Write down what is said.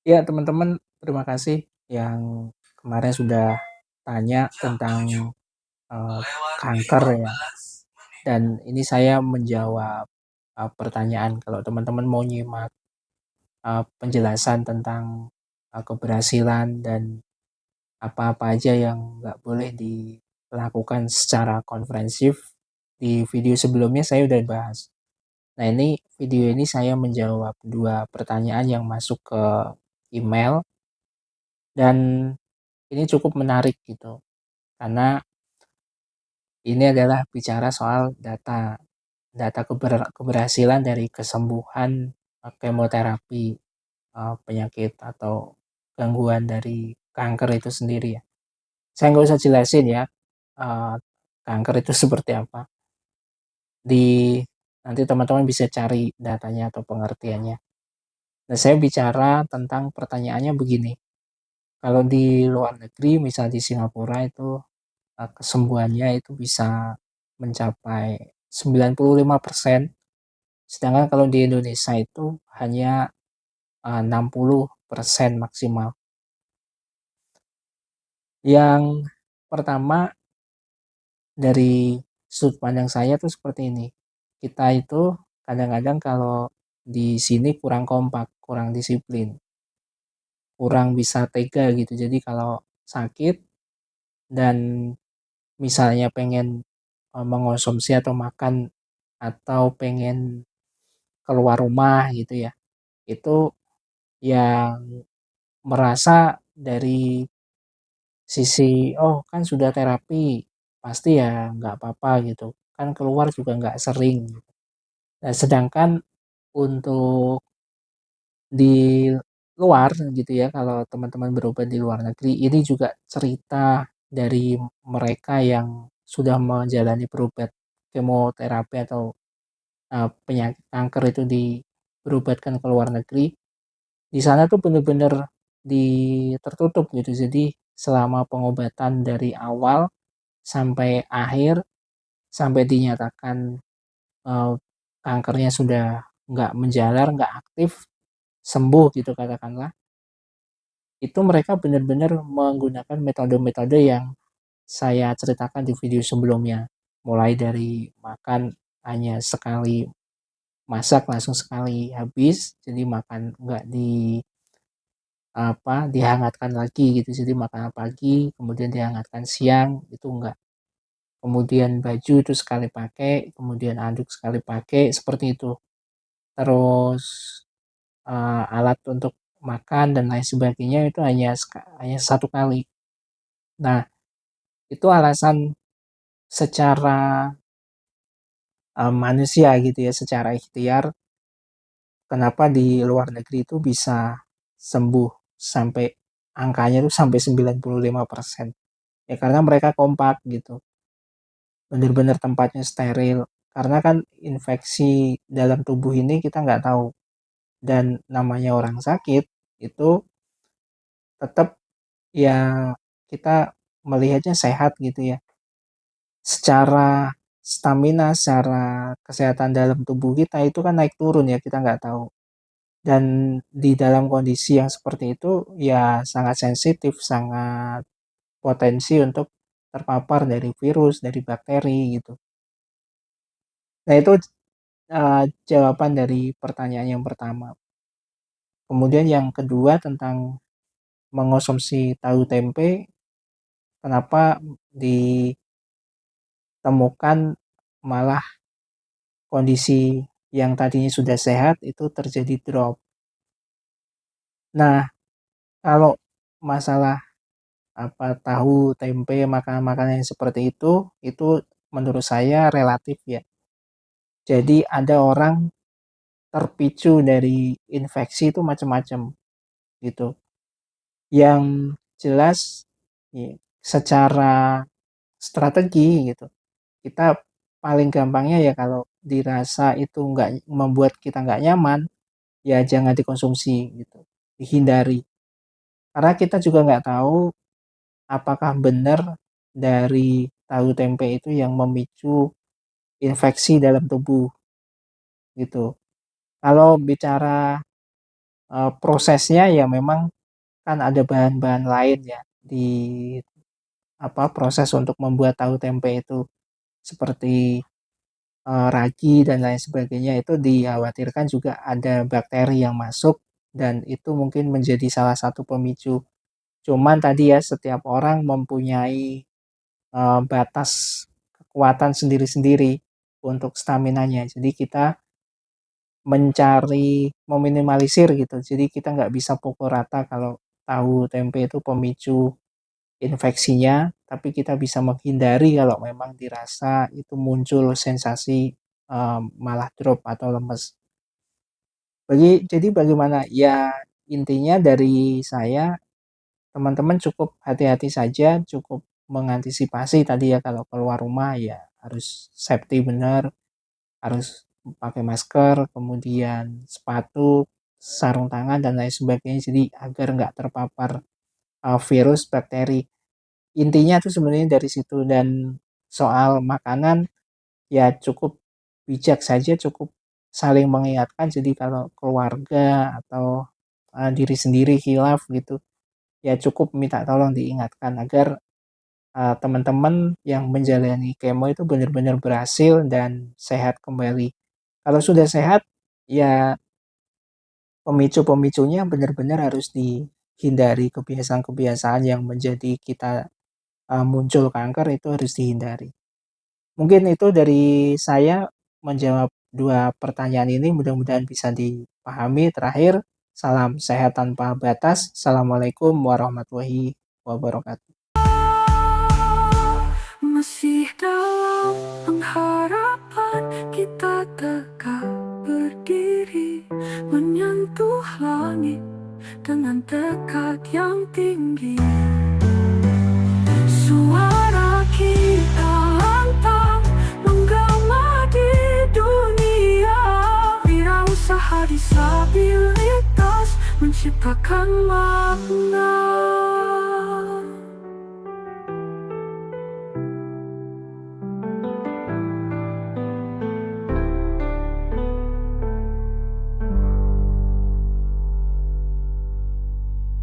Ya, teman-teman, terima kasih yang kemarin sudah tanya tentang eh, kanker ya. Dan ini saya menjawab pertanyaan kalau teman-teman mau nyimak penjelasan tentang keberhasilan dan apa-apa aja yang nggak boleh dilakukan secara konferensif. Di video sebelumnya saya udah bahas. Nah, ini video ini saya menjawab dua pertanyaan yang masuk ke email dan ini cukup menarik gitu. Karena ini adalah bicara soal data keberhasilan dari kesembuhan kemoterapi penyakit atau gangguan dari kanker itu sendiri ya. Saya nggak usah jelasin ya eh, kanker itu seperti apa. Di nanti teman-teman bisa cari datanya atau pengertiannya. Nah, saya bicara tentang pertanyaannya begini. Kalau di luar negeri, misal di Singapura itu kesembuhannya itu bisa mencapai 95%, sedangkan kalau di Indonesia itu hanya 60% maksimal. Yang pertama dari sudut pandang saya tuh seperti ini. Kita itu kadang-kadang kalau di sini kurang kompak, kurang disiplin, kurang bisa tega gitu. Jadi kalau sakit dan misalnya pengen mengonsumsi atau makan atau pengen keluar rumah gitu ya, itu yang merasa dari sisi, oh kan sudah terapi, pasti ya nggak apa-apa gitu, kan keluar juga nggak sering. Nah, sedangkan untuk di luar gitu ya, kalau teman-teman berobat di luar negeri, ini juga cerita dari mereka yang sudah menjalani berobat kemoterapi atau penyakit kanker itu berobatkan ke luar negeri. Di sana tuh bener-bener tertutup gitu. Jadi selama pengobatan dari awal sampai akhir, sampai dinyatakan eh, kankernya sudah nggak menjalar, nggak aktif, sembuh gitu katakanlah, itu mereka benar-benar menggunakan metode-metode yang saya ceritakan di video sebelumnya. Mulai dari makan hanya sekali, masak langsung sekali habis, jadi makan nggak dihangatkan lagi gitu, jadi makan pagi kemudian dihangatkan siang itu enggak, kemudian baju itu sekali pakai, kemudian anduk sekali pakai, seperti itu. Terus alat untuk makan dan lain sebagainya itu hanya satu kali. Nah, itu alasan secara manusia gitu ya, secara ikhtiar, kenapa di luar negeri itu bisa sembuh sampai angkanya itu sampai 95%. Ya karena mereka kompak gitu. Benar-benar tempatnya steril. Karena kan infeksi dalam tubuh ini kita nggak tahu. Dan namanya orang sakit itu tetap ya kita melihatnya sehat gitu ya. Secara stamina, secara kesehatan dalam tubuh kita itu kan naik turun ya, kita nggak tahu. Dan di dalam kondisi yang seperti itu ya sangat sensitif, sangat potensi untuk terpapar dari virus, dari bakteri gitu. Nah, itu jawaban dari pertanyaan yang pertama. Kemudian yang kedua tentang mengonsumsi tahu tempe, kenapa ditemukan malah kondisi yang tadinya sudah sehat itu terjadi drop. Nah, kalau masalah tahu tempe, makanan-makanan yang seperti itu menurut saya relatif ya. Jadi ada orang terpicu dari infeksi itu macam-macam gitu. Yang jelas ya, secara strategi gitu, kita paling gampangnya ya kalau dirasa itu nggak membuat kita nggak nyaman, ya jangan dikonsumsi gitu, dihindari. Karena kita juga nggak tahu apakah benar dari tahu tempe itu yang memicu infeksi dalam tubuh gitu. Kalau bicara prosesnya ya memang kan ada bahan-bahan lain ya di proses untuk membuat tahu tempe itu seperti, ragi dan lain sebagainya itu dikhawatirkan juga ada bakteri yang masuk dan itu mungkin menjadi salah satu pemicu. Cuman tadi ya setiap orang mempunyai, batas kekuatan sendiri-sendiri untuk staminanya. Jadi kita meminimalisir gitu. Jadi kita nggak bisa pukul rata kalau tahu tempe itu pemicu infeksinya, tapi kita bisa menghindari kalau memang dirasa itu muncul sensasi, malah drop atau lemes. Jadi bagaimana? Ya intinya dari saya, teman-teman cukup hati-hati saja, cukup mengantisipasi tadi ya kalau keluar rumah ya harus safety benar, harus pakai masker, kemudian sepatu, sarung tangan dan lain sebagainya, jadi agar nggak terpapar, virus, bakteri. Intinya tuh sebenarnya dari situ dan soal makanan, ya cukup bijak saja, cukup saling mengingatkan. Jadi kalau keluarga atau, diri sendiri khilaf gitu, ya cukup minta tolong diingatkan agar, teman-teman yang menjalani kemo itu benar-benar berhasil dan sehat kembali. Kalau sudah sehat, ya pemicu-pemicunya benar-benar harus dihindari, kebiasaan-kebiasaan yang menjadi kita, muncul kanker itu harus dihindari. Mungkin itu dari saya menjawab 2 pertanyaan ini mudah-mudahan bisa dipahami. Terakhir, salam sehat tanpa batas. Assalamualaikum warahmatullahi wabarakatuh. Masih dalam pengharapan kita tegak berdiri, menyentuh langit dengan tekad yang tinggi.